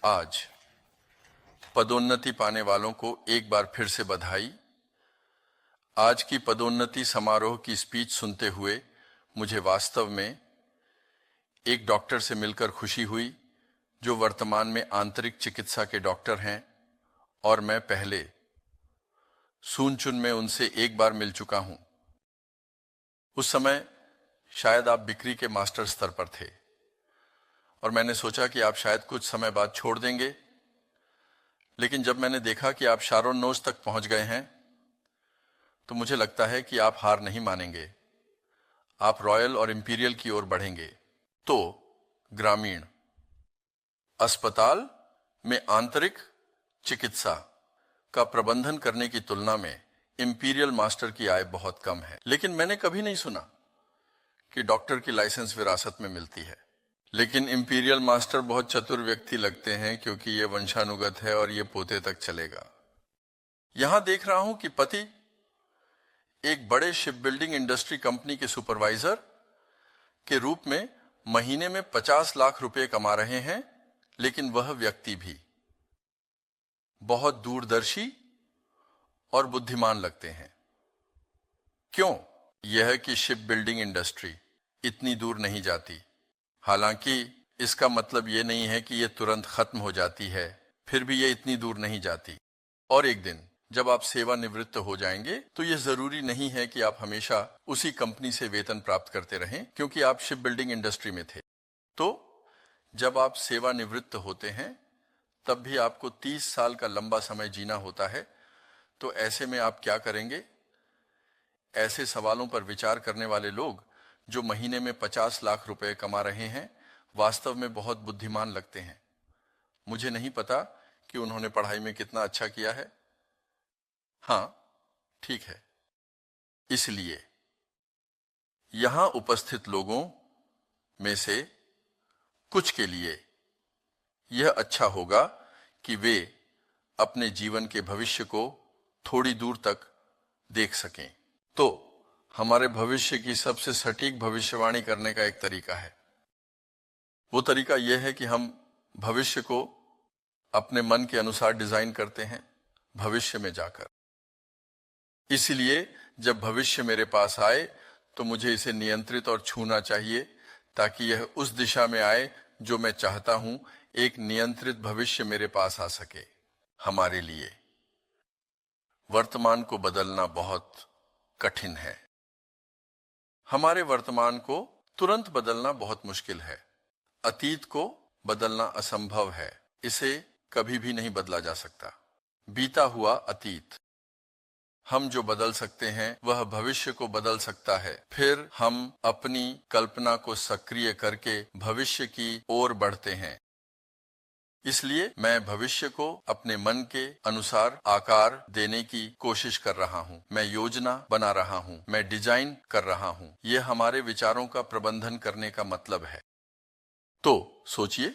आज पदोन्नति पाने वालों को एक बार फिर से बधाई। आज की पदोन्नति समारोह की स्पीच सुनते हुए मुझे वास्तव में एक डॉक्टर से मिलकर खुशी हुई जो वर्तमान में आंतरिक चिकित्सा के डॉक्टर हैं और मैं पहले सून चुन में उनसे एक बार मिल चुका हूं। उस समय शायद आप बिक्री के मास्टर स्तर पर थे और मैंने सोचा कि आप शायद कुछ समय बाद छोड़ देंगे, लेकिन जब मैंने देखा कि आप शारोन नोज तक पहुंच गए हैं तो मुझे लगता है कि आप हार नहीं मानेंगे, आप रॉयल और इंपीरियल की ओर बढ़ेंगे। तो ग्रामीण अस्पताल में आंतरिक चिकित्सा का प्रबंधन करने की तुलना में इंपीरियल मास्टर की आय बहुत कम है। लेकिन मैंने कभी नहीं सुना कि डॉक्टर की लाइसेंस विरासत में मिलती है। लेकिन इंपीरियल मास्टर बहुत चतुर व्यक्ति लगते हैं क्योंकि ये वंशानुगत है और ये पोते तक चलेगा। यहां देख रहा हूं कि पति एक बड़े शिप बिल्डिंग इंडस्ट्री कंपनी के सुपरवाइजर के रूप में महीने में 50 लाख रुपए कमा रहे हैं, लेकिन वह व्यक्ति भी बहुत दूरदर्शी और बुद्धिमान लगते हैं। क्यों? यह कि शिप बिल्डिंग इंडस्ट्री इतनी दूर नहीं जाती। हालांकि इसका मतलब यह नहीं है कि यह तुरंत खत्म हो जाती है, फिर भी यह इतनी दूर नहीं जाती। और एक दिन जब आप सेवानिवृत्त हो जाएंगे तो यह जरूरी नहीं है कि आप हमेशा उसी कंपनी से वेतन प्राप्त करते रहें, क्योंकि आप शिप बिल्डिंग इंडस्ट्री में थे। तो जब आप सेवानिवृत्त होते हैं तब भी आपको 30 साल का लंबा समय जीना होता है। तो ऐसे में आप क्या करेंगे? ऐसे सवालों पर विचार करने वाले लोग जो महीने में 50 लाख रुपए कमा रहे हैं वास्तव में बहुत बुद्धिमान लगते हैं। मुझे नहीं पता कि उन्होंने पढ़ाई में कितना अच्छा किया है। हाँ, ठीक है। इसलिए यहां उपस्थित लोगों में से कुछ के लिए यह अच्छा होगा कि वे अपने जीवन के भविष्य को थोड़ी दूर तक देख सकें। तो हमारे भविष्य की सबसे सटीक भविष्यवाणी करने का एक तरीका है। वो तरीका यह है कि हम भविष्य को अपने मन के अनुसार डिजाइन करते हैं भविष्य में जाकर। इसलिए जब भविष्य मेरे पास आए तो मुझे इसे नियंत्रित और छूना चाहिए ताकि यह उस दिशा में आए जो मैं चाहता हूं। एक नियंत्रित भविष्य मेरे पास आ सके। हमारे लिए वर्तमान को बदलना बहुत कठिन है। हमारे वर्तमान को तुरंत बदलना बहुत मुश्किल है। अतीत को बदलना असंभव है, इसे कभी भी नहीं बदला जा सकता। बीता हुआ अतीत। हम जो बदल सकते हैं वह भविष्य को बदल सकता है। फिर हम अपनी कल्पना को सक्रिय करके भविष्य की ओर बढ़ते हैं। इसलिए मैं भविष्य को अपने मन के अनुसार आकार देने की कोशिश कर रहा हूं। मैं योजना बना रहा हूं, मैं डिजाइन कर रहा हूं। यह हमारे विचारों का प्रबंधन करने का मतलब है। तो सोचिए,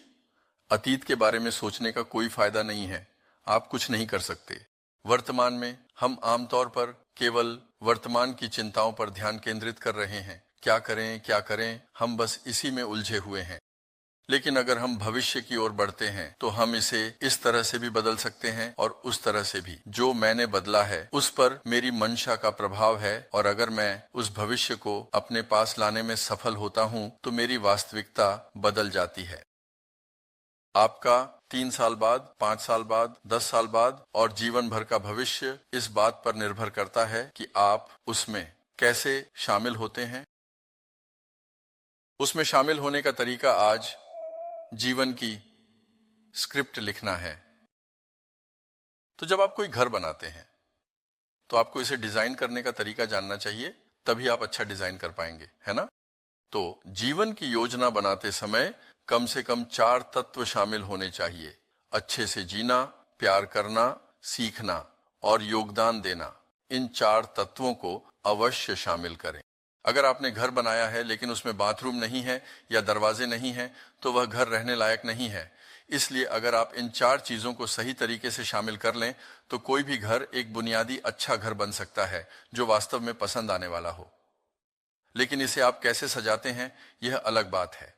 अतीत के बारे में सोचने का कोई फायदा नहीं है। आप कुछ नहीं कर सकते। वर्तमान में हम आमतौर पर केवल वर्तमान की चिंताओं पर ध्यान केंद्रित कर रहे हैं। क्या करें क्या करें, हम बस इसी में उलझे हुए हैं। लेकिन अगर हम भविष्य की ओर बढ़ते हैं तो हम इसे इस तरह से भी बदल सकते हैं और उस तरह से भी। जो मैंने बदला है उस पर मेरी मंशा का प्रभाव है, और अगर मैं उस भविष्य को अपने पास लाने में सफल होता हूं तो मेरी वास्तविकता बदल जाती है। आपका 3 साल बाद, 5 साल बाद, 10 साल बाद और जीवन भर का भविष्य इस बात पर निर्भर करता है कि आप उसमें कैसे शामिल होते हैं। उसमें शामिल होने का तरीका आज जीवन की स्क्रिप्ट लिखना है। तो जब आप कोई घर बनाते हैं तो आपको इसे डिजाइन करने का तरीका जानना चाहिए, तभी आप अच्छा डिजाइन कर पाएंगे, है ना? तो जीवन की योजना बनाते समय कम से कम 4 तत्व शामिल होने चाहिए। अच्छे से जीना, प्यार करना, सीखना और योगदान देना। इन 4 तत्वों को अवश्य शामिल करें। अगर आपने घर बनाया है लेकिन उसमें बाथरूम नहीं है या दरवाजे नहीं हैं तो वह घर रहने लायक नहीं है। इसलिए अगर आप इन 4 चीजों को सही तरीके से शामिल कर लें तो कोई भी घर एक बुनियादी अच्छा घर बन सकता है जो वास्तव में पसंद आने वाला हो। लेकिन इसे आप कैसे सजाते हैं यह अलग बात है।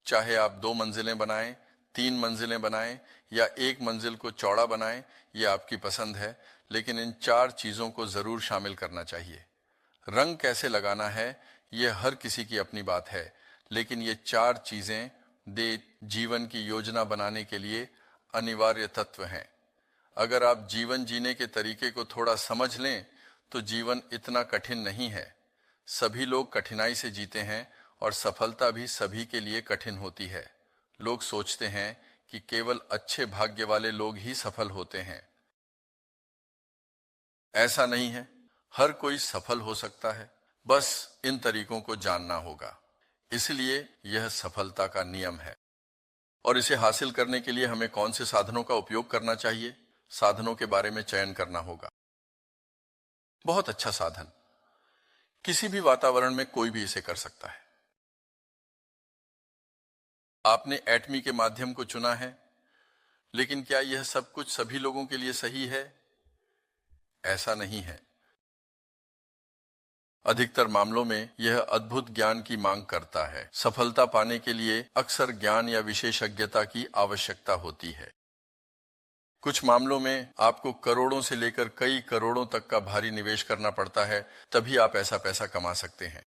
चाहे आप 2 मंजिलें बनाएं, 3 मंजिलें बनाएं या एक मंजिल को चौड़ा बनाएं, ये आपकी पसंद है, लेकिन इन 4 चीजों को जरूर शामिल करना चाहिए। रंग कैसे लगाना है ये हर किसी की अपनी बात है, लेकिन ये 4 चीजें दे जीवन की योजना बनाने के लिए अनिवार्य तत्व हैं। अगर आप जीवन जीने के तरीके को थोड़ा समझ लें तो जीवन इतना कठिन नहीं है। सभी लोग कठिनाई से जीते हैं और सफलता भी सभी के लिए कठिन होती है। लोग सोचते हैं कि केवल अच्छे भाग्य वाले लोग ही सफल होते हैं। ऐसा नहीं है, हर कोई सफल हो सकता है, बस इन तरीकों को जानना होगा। इसलिए यह सफलता का नियम है। और इसे हासिल करने के लिए हमें कौन से साधनों का उपयोग करना चाहिए, साधनों के बारे में चयन करना होगा। बहुत अच्छा साधन, किसी भी वातावरण में कोई भी इसे कर सकता है। आपने एटमी के माध्यम को चुना है, लेकिन क्या यह सब कुछ सभी लोगों के लिए सही है? ऐसा नहीं है। अधिकतर मामलों में यह अद्भुत ज्ञान की मांग करता है। सफलता पाने के लिए अक्सर ज्ञान या विशेषज्ञता की आवश्यकता होती है। कुछ मामलों में आपको करोड़ों से लेकर कई करोड़ों तक का भारी निवेश करना पड़ता है, तभी आप ऐसा पैसा कमा सकते हैं।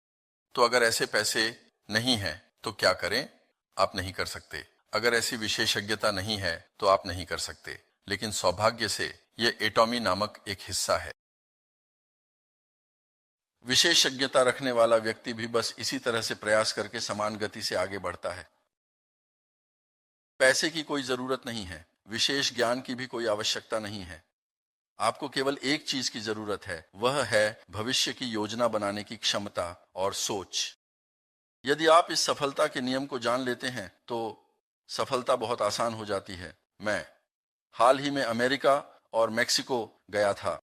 तो अगर ऐसे पैसे नहीं हैं तो क्या करें? आप नहीं कर सकते। अगर ऐसी विशेषज्ञता नहीं है तो आप नहीं कर सकते, लेकिन सौभाग्य से यह एटॉमी नामक एक हिस्सा है। विशेषज्ञता रखने वाला व्यक्ति भी बस इसी तरह से प्रयास करके समान गति से आगे बढ़ता है। पैसे की कोई जरूरत नहीं है, विशेष ज्ञान की भी कोई आवश्यकता नहीं है। आपको केवल एक चीज की जरूरत है, वह है भविष्य की योजना बनाने की क्षमता और सोच। यदि आप इस सफलता के नियम को जान लेते हैं तो सफलता बहुत आसान हो जाती है। मैं हाल ही में अमेरिका और मेक्सिको गया था।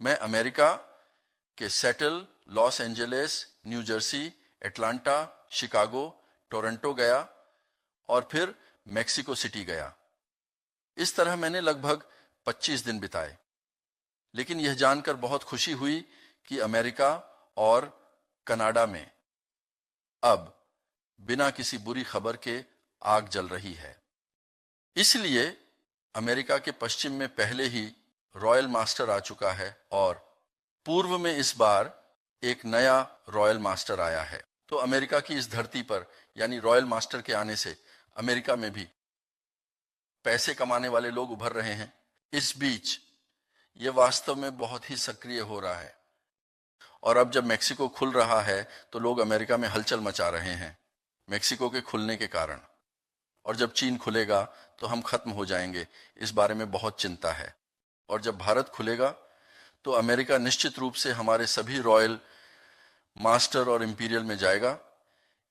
मैं अमेरिका के settle, Los Angeles, new Jersey, Atlanta, Chicago, Toronto गया और फिर मेक्सिको सिटी गया। इस तरह मैंने लगभग 25 दिन बिताए। लेकिन यह जानकर बहुत खुशी हुई कि अमेरिका और कनाडा में अब बिना किसी बुरी खबर के आग जल रही है। इसलिए अमेरिका के पश्चिम में पहले ही रॉयल मास्टर आ चुका है और पूर्व में इस बार एक नया रॉयल मास्टर आया है। तो अमेरिका की इस धरती पर, यानी रॉयल मास्टर के आने से अमेरिका में भी पैसे कमाने वाले लोग उभर रहे हैं। इस बीच यह वास्तव में बहुत ही सक्रिय हो रहा है और अब जब मेक्सिको खुल रहा है तो लोग अमेरिका में हलचल मचा रहे हैं मेक्सिको के खुलने के कारण। और जब चीन खुलेगा तो हम खत्म हो जाएंगे, इस बारे में बहुत चिंता है। और जब भारत खुलेगा तो अमेरिका निश्चित रूप से हमारे सभी रॉयल मास्टर और इंपीरियल में जाएगा।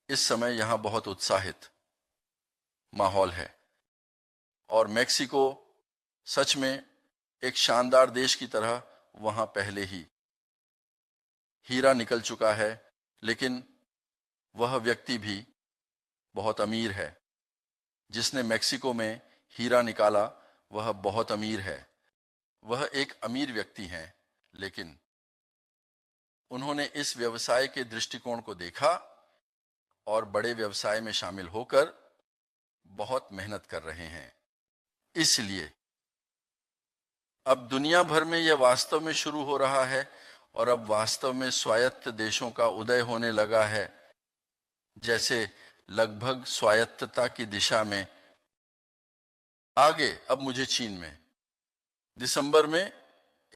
इस समय यहां बहुत उत्साहित माहौल है और मेक्सिको सच में एक शानदार देश की तरह वहां पहले ही हीरा निकल चुका है, लेकिन वह व्यक्ति भी बहुत अमीर है। जिसने मेक्सिको में हीरा निकाला वह बहुत अमीर है। वह एक अमीर व्यक्ति हैं, लेकिन उन्होंने इस व्यवसाय के दृष्टिकोण को देखा और बड़े व्यवसाय में शामिल होकर बहुत मेहनत कर रहे हैं। इसलिए अब दुनिया भर में यह वास्तव में शुरू हो रहा है और अब वास्तव में स्वायत्त देशों का उदय होने लगा है। जैसे लगभग स्वायत्तता की दिशा में आगे। अब मुझे चीन में दिसंबर में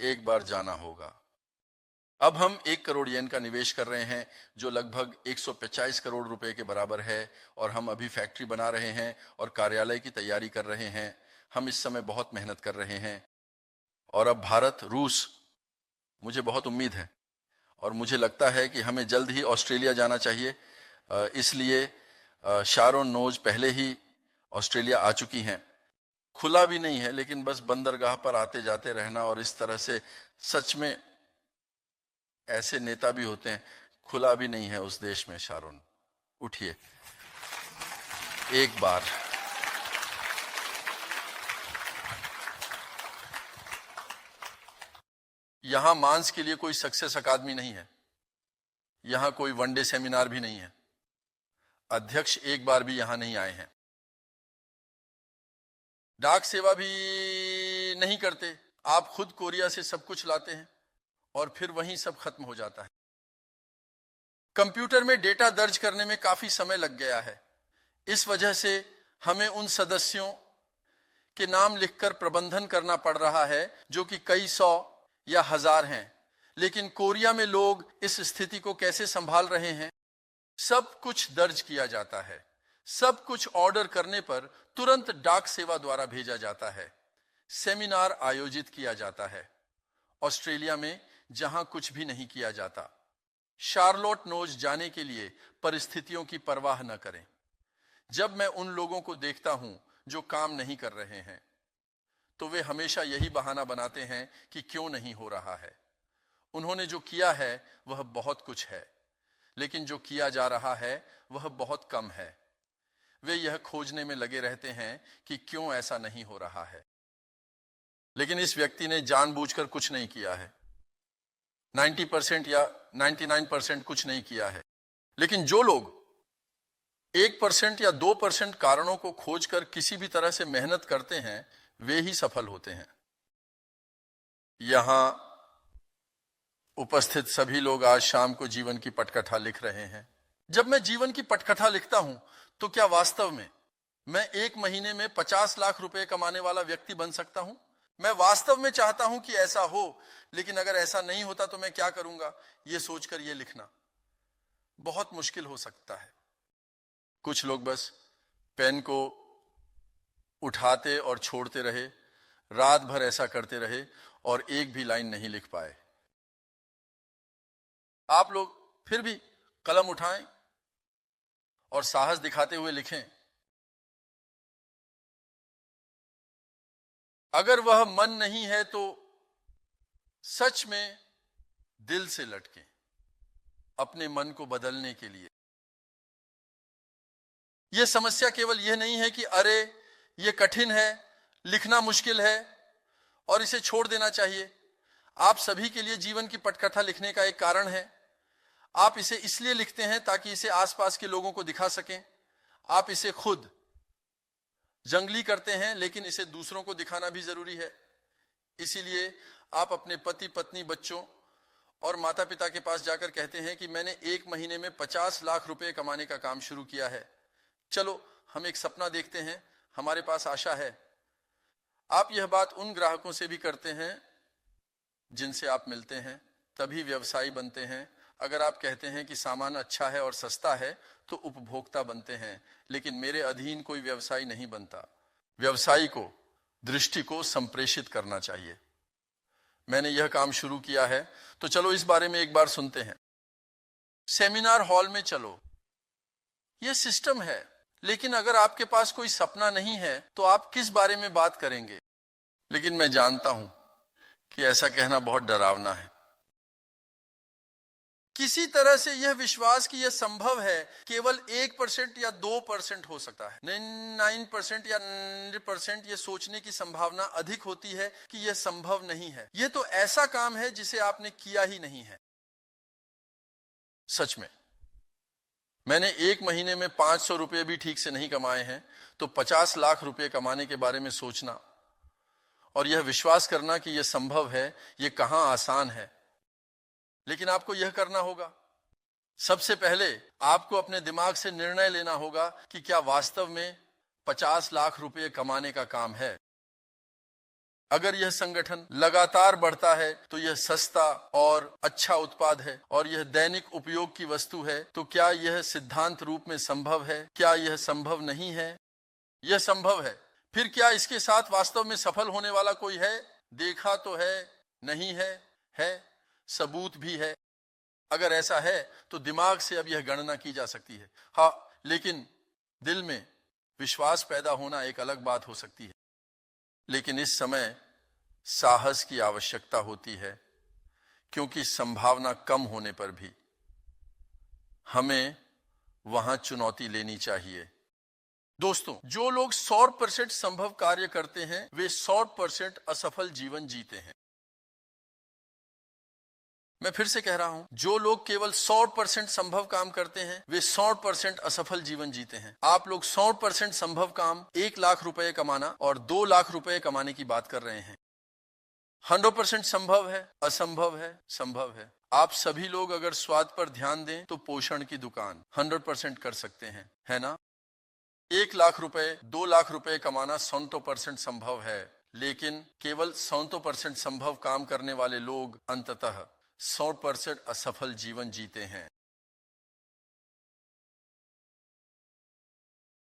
एक बार जाना होगा। अब हम 1 करोड़ येन का निवेश कर रहे हैं, जो लगभग 150 करोड़ रुपए के बराबर है, और हम अभी फैक्ट्री बना रहे हैं और कार्यालय की तैयारी कर रहे हैं। हम इस समय बहुत मेहनत कर रहे हैं और अब भारत, रूस, मुझे बहुत उम्मीद है और मुझे लगता है कि हमें जल्द ही ऑस्ट्रेलिया जाना चाहिए। इसलिए शारोन नोज पहले ही ऑस्ट्रेलिया आ चुकी हैं। खुला भी नहीं है, लेकिन बस बंदरगाह पर आते जाते रहना। और इस तरह से सच में ऐसे नेता भी होते हैं। खुला भी नहीं है उस देश में। शारोन, उठिए एक बार। यहां मांस के लिए कोई सक्सेस अकादमी नहीं है, यहां कोई वनडे सेमिनार भी नहीं है। अध्यक्ष एक बार भी यहां नहीं आए हैं। डाक सेवा भी नहीं करते, आप खुद कोरिया से सब कुछ लाते हैं और फिर वहीं सब खत्म हो जाता है। कंप्यूटर में डेटा दर्ज करने में काफी समय लग गया है। इस वजह से हमें उन सदस्यों के नाम लिखकर प्रबंधन करना पड़ रहा है जो कि कई सौ या हजार हैं। लेकिन कोरिया में लोग इस स्थिति को कैसे संभाल रहे हैं? सब कुछ दर्ज किया जाता है, सब कुछ ऑर्डर करने पर तुरंत डाक सेवा द्वारा भेजा जाता है। सेमिनार आयोजित किया जाता है ऑस्ट्रेलिया में, जहां कुछ भी नहीं किया जाता। शार्लोट नोज जाने के लिए परिस्थितियों की परवाह न करें। जब मैं उन लोगों को देखता हूं जो काम नहीं कर रहे हैं, तो वे हमेशा यही बहाना बनाते हैं कि क्यों नहीं हो रहा है। उन्होंने जो किया है वह बहुत कुछ है, लेकिन जो किया जा रहा है वह बहुत कम है। वे यह खोजने में लगे रहते हैं कि क्यों ऐसा नहीं हो रहा है। लेकिन इस व्यक्ति ने जानबूझकर कुछ नहीं किया है, 90% या 99% कुछ नहीं किया है। लेकिन जो लोग 1% या 2% कारणों को खोजकर किसी भी तरह से मेहनत करते हैं, वे ही सफल होते हैं। यहां उपस्थित सभी लोग आज शाम को जीवन की पटकथा लिख रहे हैं। जब मैं जीवन की पटकथा लिखता हूं, तो क्या वास्तव में मैं एक महीने में 50 लाख रुपए कमाने वाला व्यक्ति बन सकता हूं? मैं वास्तव में चाहता हूं कि ऐसा हो, लेकिन अगर ऐसा नहीं होता तो मैं क्या करूंगा, यह सोचकर यह लिखना बहुत मुश्किल हो सकता है। कुछ लोग बस पेन को उठाते और छोड़ते रहे, रात भर ऐसा करते रहे और एक भी लाइन नहीं लिख पाए। आप लोग फिर भी कलम उठाएं और साहस दिखाते हुए लिखें। अगर वह मन नहीं है तो सच में दिल से लटकें अपने मन को बदलने के लिए। यह समस्या केवल यह नहीं है कि अरे यह कठिन है, लिखना मुश्किल है और इसे छोड़ देना चाहिए। आप सभी के लिए जीवन की पटकथा लिखने का एक कारण है। आप इसे इसलिए लिखते हैं ताकि इसे आसपास के लोगों को दिखा सकें। आप इसे खुद जंगली करते हैं, लेकिन इसे दूसरों को दिखाना भी जरूरी है। इसीलिए आप अपने पति पत्नी, बच्चों और माता पिता के पास जाकर कहते हैं कि मैंने एक महीने में 50 लाख रुपए कमाने का काम शुरू किया है। चलो हम एक सपना देखते हैं, हमारे पास आशा है। आप यह बात उन ग्राहकों से भी करते हैं जिनसे आप मिलते हैं, तभी व्यवसायी बनते हैं। अगर आप कहते हैं कि सामान अच्छा है और सस्ता है तो उपभोक्ता बनते हैं, लेकिन मेरे अधीन कोई व्यवसायी नहीं बनता। व्यवसायी को दृष्टि को संप्रेषित करना चाहिए। मैंने यह काम शुरू किया है, तो चलो इस बारे में एक बार सुनते हैं। सेमिनार हॉल में चलो, यह सिस्टम है, लेकिन अगर आपके पास कोई सपना नहीं है तो आप किस बारे में बात करेंगे? लेकिन मैं जानता हूं कि ऐसा कहना बहुत डरावना है। किसी तरह से यह विश्वास कि यह संभव है केवल 1% या 2% हो सकता है। 99% या 90% यह सोचने की संभावना अधिक होती है कि यह संभव नहीं है। यह तो ऐसा काम है जिसे आपने किया ही नहीं है। सच में मैंने एक महीने में 500 रुपए भी ठीक से नहीं कमाए हैं, तो 50 लाख रुपए कमाने के बारे में सोचना और यह विश्वास करना कि यह संभव है, यह कहां आसान है। लेकिन आपको यह करना होगा। सबसे पहले आपको अपने दिमाग से निर्णय लेना होगा कि क्या वास्तव में 50 लाख रुपए कमाने का काम है। अगर यह संगठन लगातार बढ़ता है तो यह सस्ता और अच्छा उत्पाद है और यह दैनिक उपयोग की वस्तु है, तो क्या यह सिद्धांत रूप में संभव है? क्या यह संभव नहीं है? यह संभव है। फिर क्या इसके साथ वास्तव में सफल होने वाला कोई है? देखा तो है, नहीं है, है, सबूत भी है। अगर ऐसा है तो दिमाग से अब यह गणना की जा सकती है। हाँ, लेकिन दिल में विश्वास पैदा होना एक अलग बात हो सकती है। लेकिन इस समय साहस की आवश्यकता होती है, क्योंकि संभावना कम होने पर भी हमें वहां चुनौती लेनी चाहिए। दोस्तों, जो लोग 100% संभव कार्य करते हैं वे 100% असफल जीवन जीते हैं। मैं फिर से कह रहा हूं, जो लोग केवल 100% संभव काम करते हैं वे 100% असफल जीवन जीते हैं। आप लोग 100% संभव काम 1 लाख रुपए कमाना और 2 लाख रुपए कमाने की बात कर रहे हैं। 100% संभव है, असंभव है, संभव है। आप सभी लोग अगर स्वाद पर ध्यान दें तो पोषण की दुकान 100% कर सकते हैं, है ना? 1 लाख रुपए 2 लाख रुपए कमाना 100% संभव है, लेकिन केवल 100% संभव काम करने वाले लोग अंततः 100% असफल जीवन जीते हैं।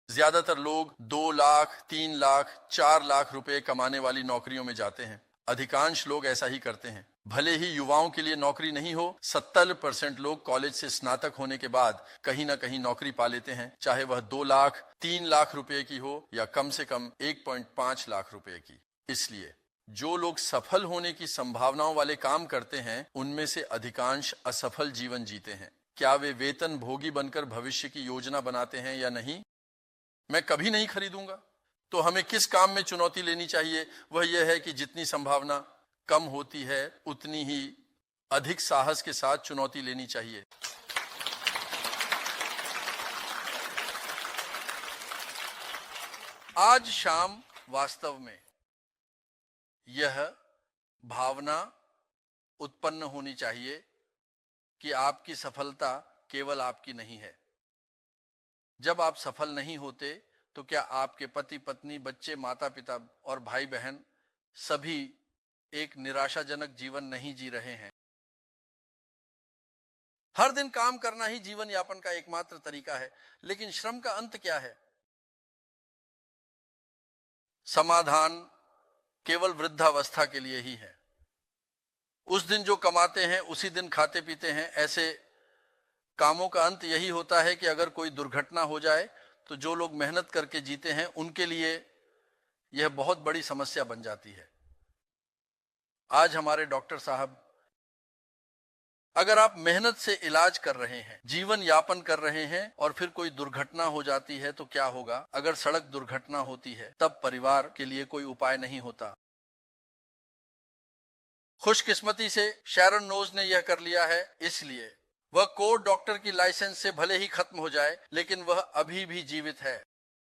ज्यादातर लोग 2 लाख 3 लाख 4 लाख रुपए कमाने वाली नौकरियों में जाते हैं। अधिकांश लोग ऐसा ही करते हैं। भले ही युवाओं के लिए नौकरी नहीं हो, 70% लोग कॉलेज से स्नातक होने के बाद कहीं ना कहीं नौकरी पा लेते हैं, चाहे वह 2 लाख 3 लाख रुपए की हो या कम से कम 1.5 लाख रुपए की। इसलिए जो लोग सफल होने की संभावनाओं वाले काम करते हैं उनमें से अधिकांश असफल जीवन जीते हैं। क्या वे वेतन भोगी बनकर भविष्य की योजना बनाते हैं या नहीं? मैं कभी नहीं खरीदूंगा। तो हमें किस काम में चुनौती लेनी चाहिए? वह यह है कि जितनी संभावना कम होती है उतनी ही अधिक साहस के साथ चुनौती लेनी चाहिए। आज शाम वास्तव में यह भावना उत्पन्न होनी चाहिए कि आपकी सफलता केवल आपकी नहीं है। जब आप सफल नहीं होते तो क्या आपके पति पत्नी बच्चे माता पिता और भाई बहन सभी एक निराशाजनक जीवन नहीं जी रहे हैं? हर दिन काम करना ही जीवन यापन का एकमात्र तरीका है, लेकिन श्रम का अंत क्या है? समाधान केवल वृद्धावस्था के लिए ही है। उस दिन जो कमाते हैं उसी दिन खाते पीते हैं। ऐसे कामों का अंत यही होता है कि अगर कोई दुर्घटना हो जाए तो जो लोग मेहनत करके जीते हैं उनके लिए यह बहुत बड़ी समस्या बन जाती है। आज हमारे डॉक्टर साहब, अगर आप मेहनत से इलाज कर रहे हैं, जीवन यापन कर रहे हैं और फिर कोई दुर्घटना हो जाती है तो क्या होगा? अगर सड़क दुर्घटना होती है तब परिवार के लिए कोई उपाय नहीं होता। खुशकिस्मती से शैरन नोज ने यह कर लिया है, इसलिए वह कोर्ट डॉक्टर की लाइसेंस से भले ही खत्म हो जाए लेकिन वह अभी भी जीवित है।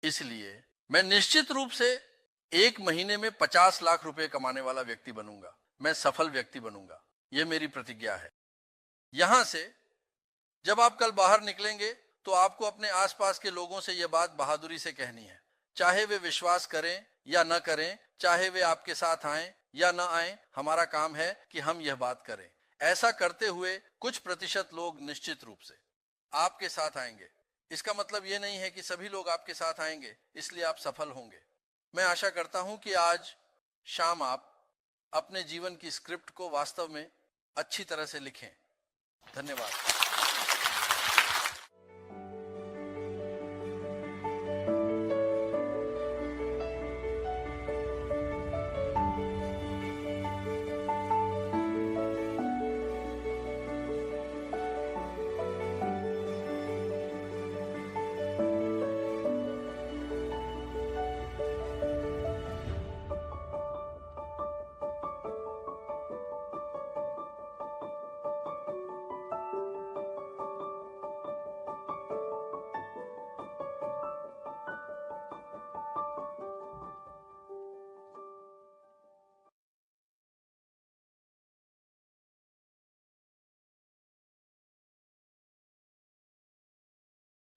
इसलिए मैं निश्चित रूप से 1 महीने में 50 लाख रुपए कमाने वाला व्यक्ति बनूंगा। मैं सफल व्यक्ति बनूंगा, यह मेरी प्रतिज्ञा है। यहां से जब आप कल बाहर निकलेंगे तो आपको अपने आसपास के लोगों से यह बात बहादुरी से कहनी है, चाहे वे विश्वास करें या न करें, चाहे वे आपके साथ आएं या न आएं। हमारा काम है कि हम यह बात करें। ऐसा करते हुए कुछ प्रतिशत लोग निश्चित रूप से आपके साथ आएंगे। इसका मतलब यह नहीं है कि सभी लोग आपके साथ आएंगे इसलिए आप सफल होंगे। मैं आशा करता हूं कि आज शाम आप अपने जीवन की स्क्रिप्ट को वास्तव में अच्छी तरह से लिखें। धन्यवाद।